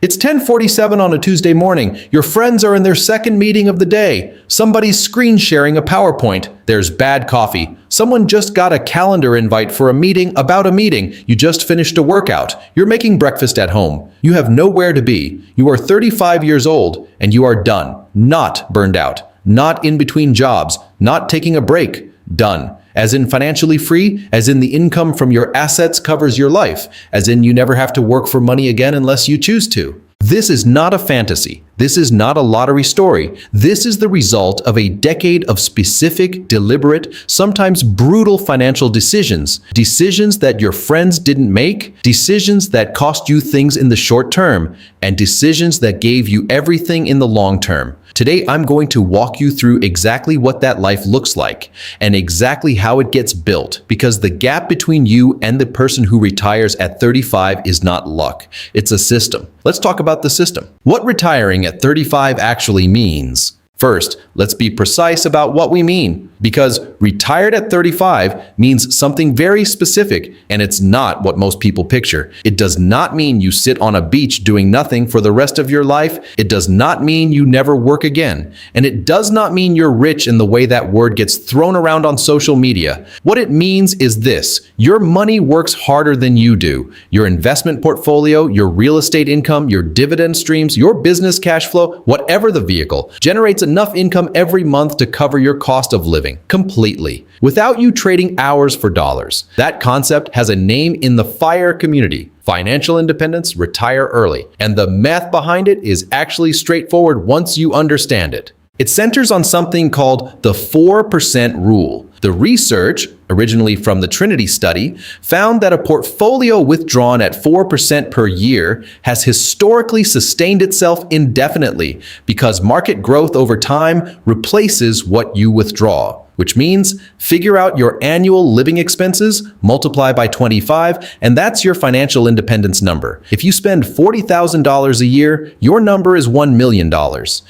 It's 10:47 on a Tuesday morning. Your friends are in their second meeting of the day. Somebody's screen sharing a PowerPoint. There's bad coffee. Someone just got a calendar invite for a meeting about a meeting. You just finished a workout. You're making breakfast at home. You have nowhere to be. You are 35 years old and you are done. Not burned out. Not in between jobs. Not taking a break. Done. As in financially free, as in the income from your assets covers your life, as in you never have to work for money again unless you choose to. This is not a fantasy. This is not a lottery story. This is the result of a decade of specific, deliberate, sometimes brutal financial decisions. Decisions that your friends didn't make, decisions that cost you things in the short term, and decisions that gave you everything in the long term. Today, I'm going to walk you through exactly what that life looks like and exactly how it gets built, because the gap between you and the person who retires at 35 is not luck. It's a system. Let's talk about the system. What retiring at 35 actually means. First, let's be precise about what we mean, because retired at 35 means something very specific, and it's not what most people picture. It does not mean you sit on a beach doing nothing for the rest of your life. It does not mean you never work again. And it does not mean you're rich in the way that word gets thrown around on social media. What it means is this: your money works harder than you do. Your investment portfolio, your real estate income, your dividend streams, your business cash flow, whatever the vehicle, generates enough income every month to cover your cost of living completely, without you trading hours for dollars. That concept has a name in the FIRE community: financial independence, retire early. And the math behind it is actually straightforward once you understand it. It centers on something called the 4% rule. The research, originally from the Trinity study, found that a portfolio withdrawn at 4% per year has historically sustained itself indefinitely because market growth over time replaces what you withdraw. Which means figure out your annual living expenses, multiply by 25, and that's your financial independence number. If you spend $40,000 a year, your number is $1 million.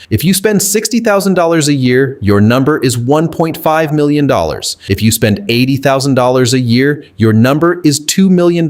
If you spend $60,000 a year, your number is $1.5 million. If you spend $80,000 a year, your number is $2 million.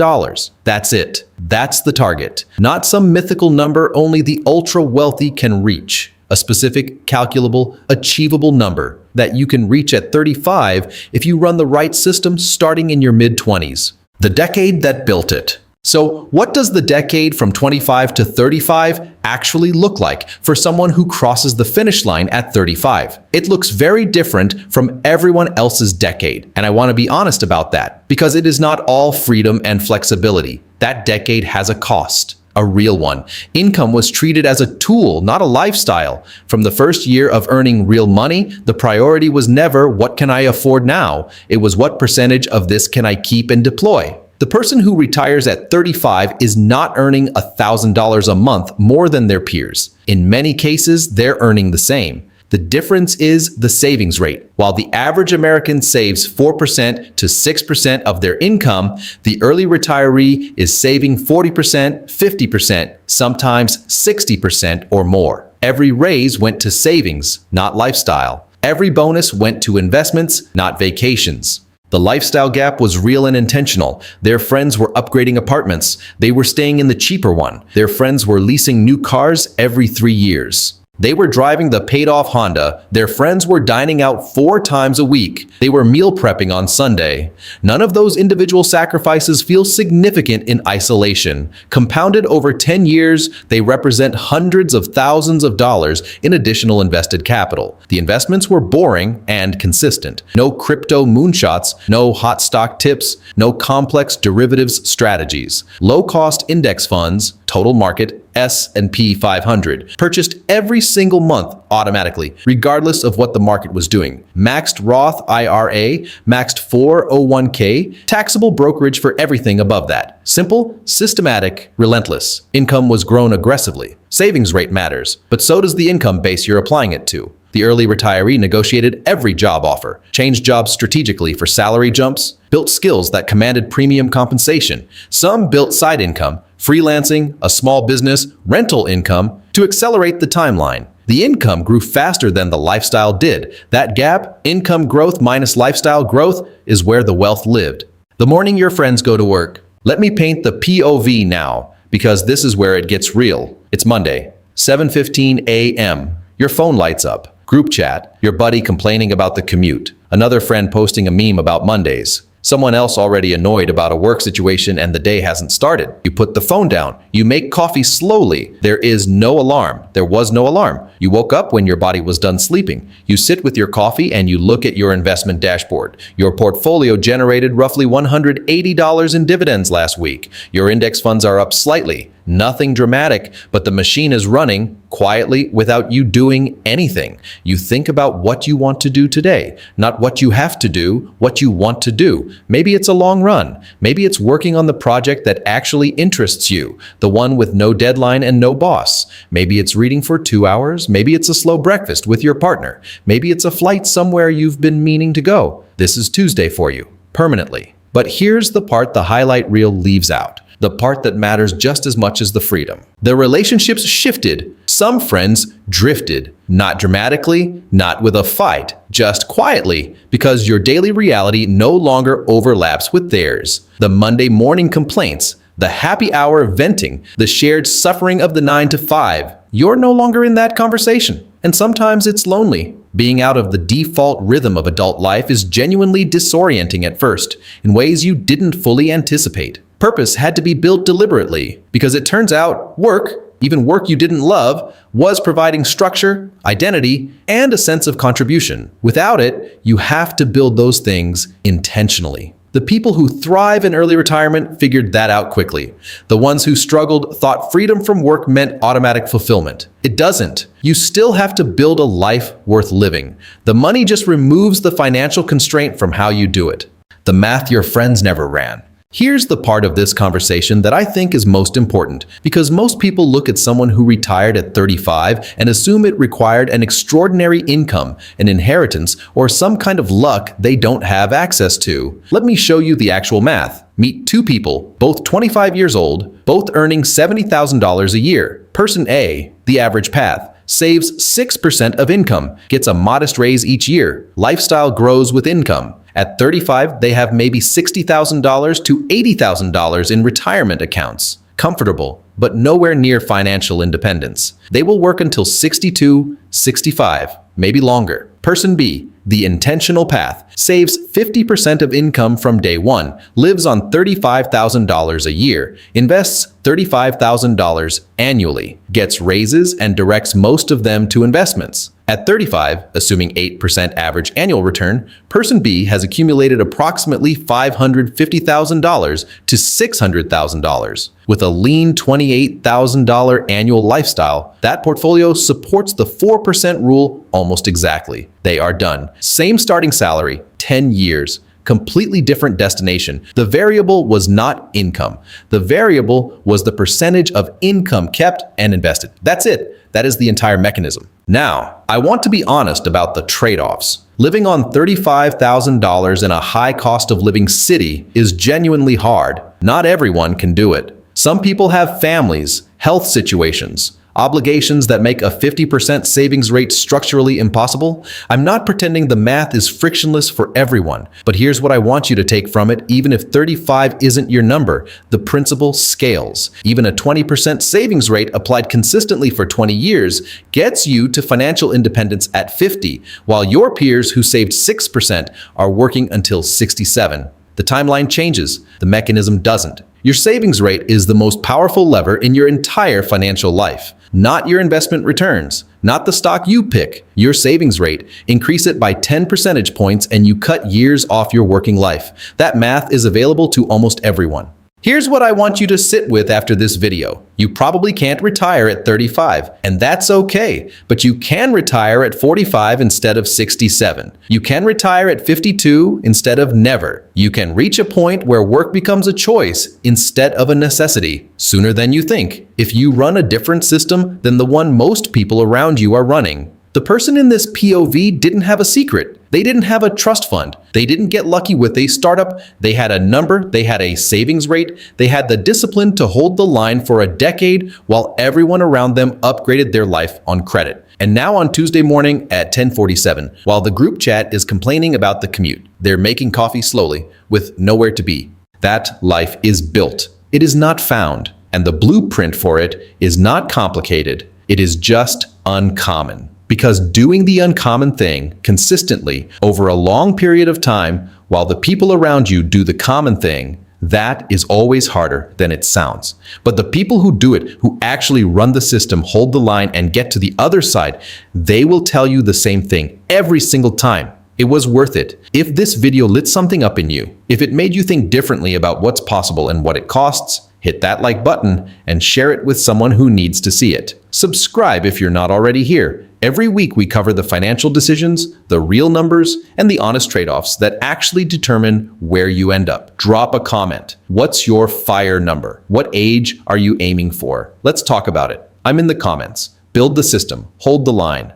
That's it. That's the target. Not some mythical number only the ultra-wealthy can reach. A specific, calculable, achievable number that you can reach at 35 if you run the right system starting in your mid-20s. The decade that built it. So what does the decade from 25 to 35 actually look like for someone who crosses the finish line at 35? It looks very different from everyone else's decade. And I want to be honest about that, because it is not all freedom and flexibility. That decade has a cost. A real one. Income was treated as a tool, not a lifestyle. From the first year of earning real money, the priority was never what can I afford now? It was what percentage of this can I keep and deploy? The person who retires at 35 is not earning $1,000 a month more than their peers. In many cases, they're earning the same. The difference is the savings rate. While the average American saves 4% to 6% of their income, the early retiree is saving 40%, 50%, sometimes 60% or more. Every raise went to savings, not lifestyle. Every bonus went to investments, not vacations. The lifestyle gap was real and intentional. Their friends were upgrading apartments. They were staying in the cheaper one. Their friends were leasing new cars every 3 years. They were driving the paid-off Honda. Their friends were dining out 4 times a week. They were meal prepping on Sunday. None of those individual sacrifices feel significant in isolation. Compounded over 10 years, they represent hundreds of thousands of dollars in additional invested capital. The investments were boring and consistent. No crypto moonshots, no hot stock tips, no complex derivatives strategies. Low-cost index funds, total market, S&P 500, purchased every single month automatically, regardless of what the market was doing. Maxed Roth IRA, maxed 401k, taxable brokerage for everything above that. Simple, systematic, relentless. Income was grown aggressively. Savings rate matters, but so does the income base you're applying it to. The early retiree negotiated every job offer, changed jobs strategically for salary jumps, built skills that commanded premium compensation. Some built side income, freelancing, a small business, rental income to accelerate the timeline. The income grew faster than the lifestyle did. That gap, income growth minus lifestyle growth, is where the wealth lived. The morning your friends go to work. Let me paint the POV now. because this is where it gets real. It's Monday, 7:15 a.m. Your phone lights up. Group chat, your buddy complaining about the commute, another friend posting a meme about Mondays, someone else already annoyed about a work situation and the day hasn't started. You put the phone down. You make coffee slowly. There is no alarm. There was no alarm. You woke up when your body was done sleeping. You sit with your coffee and you look at your investment dashboard. Your portfolio generated roughly $180 in dividends last week. Your index funds are up slightly. Nothing dramatic, but the machine is running quietly without you doing anything. You think about what you want to do today, not what you have to do, what you want to do. Maybe it's a long run. Maybe it's working on the project that actually interests you, the one with no deadline and no boss. Maybe it's reading for 2 hours. Maybe it's a slow breakfast with your partner. Maybe it's a flight somewhere you've been meaning to go. This is Tuesday for you, permanently. But here's the part the highlight reel leaves out. The part that matters just as much as the freedom. The relationships shifted. Some friends drifted. Not dramatically, not with a fight, just quietly, because your daily reality no longer overlaps with theirs. The Monday morning complaints, the happy hour venting, the shared suffering of the 9 to 5. You're no longer in that conversation. And sometimes it's lonely. Being out of the default rhythm of adult life is genuinely disorienting at first, in ways you didn't fully anticipate. Purpose had to be built deliberately, because it turns out work, even work you didn't love, was providing structure, identity, and a sense of contribution. Without it, you have to build those things intentionally. The people who thrive in early retirement figured that out quickly. The ones who struggled thought freedom from work meant automatic fulfillment. It doesn't. You still have to build a life worth living. The money just removes the financial constraint from how you do it. The math your friends never ran. Here's the part of this conversation that I think is most important, because most people look at someone who retired at 35 and assume it required an extraordinary income, an inheritance, or some kind of luck they don't have access to. Let me show you the actual math. Meet two people, both 25 years old, both earning $70,000 a year. Person A, the average path, saves 6% of income, gets a modest raise each year. Lifestyle grows with income. At 35, they have maybe $60,000 to $80,000 in retirement accounts. Comfortable, but nowhere near financial independence. They will work until 62, 65, maybe longer. Person B, the intentional path, saves 50% of income from day one, lives on $35,000 a year, invests $35,000 annually, gets raises and directs most of them to investments. At 35, assuming 8% average annual return, person B has accumulated approximately $550,000 to $600,000. With a lean $28,000 annual lifestyle, that portfolio supports the 4% rule almost exactly. They are done. Same starting salary, 10 years. Completely different destination. The variable was not income. The variable was the percentage of income kept and invested. That's it. That is the entire mechanism. Now, I want to be honest about the trade-offs. Living on $35,000 in a high cost of living city is genuinely hard. Not everyone can do it. Some people have families, health situations, obligations that make a 50% savings rate structurally impossible. I'm not pretending the math is frictionless for everyone, but here's what I want you to take from it. Even if 35 isn't your number, the principle scales. Even a 20% savings rate applied consistently for 20 years gets you to financial independence at 50, while your peers who saved 6% are working until 67. The timeline changes, the mechanism doesn't. Your savings rate is the most powerful lever in your entire financial life. Not your investment returns, not the stock you pick, your savings rate. Increase it by 10 percentage points and you cut years off your working life. That math is available to almost everyone. Here's what I want you to sit with after this video. You probably can't retire at 35, and that's okay, but you can retire at 45 instead of 67. You can retire at 52 instead of never. You can reach a point where work becomes a choice instead of a necessity sooner than you think, if you run a different system than the one most people around you are running. The person in this POV didn't have a secret. They didn't have a trust fund. They didn't get lucky with a startup. They had a number. They had a savings rate. They had the discipline to hold the line for a decade while everyone around them upgraded their life on credit. And now on Tuesday morning at 10:47, while the group chat is complaining about the commute, they're making coffee slowly with nowhere to be. That life is built. It is not found. And the blueprint for it is not complicated. It is just uncommon. Because doing the uncommon thing consistently over a long period of time while the people around you do the common thing, that is always harder than it sounds. But the people who do it, who actually run the system, hold the line, and get to the other side, they will tell you the same thing every single time. It was worth it. If this video lit something up in you, if it made you think differently about what's possible and what it costs, hit that like button and share it with someone who needs to see it. Subscribe if you're not already here. Every week we cover the financial decisions, the real numbers, and the honest trade-offs that actually determine where you end up. Drop a comment. What's your FIRE number? What age are you aiming for? Let's talk about it. I'm in the comments. Build the system. Hold the line.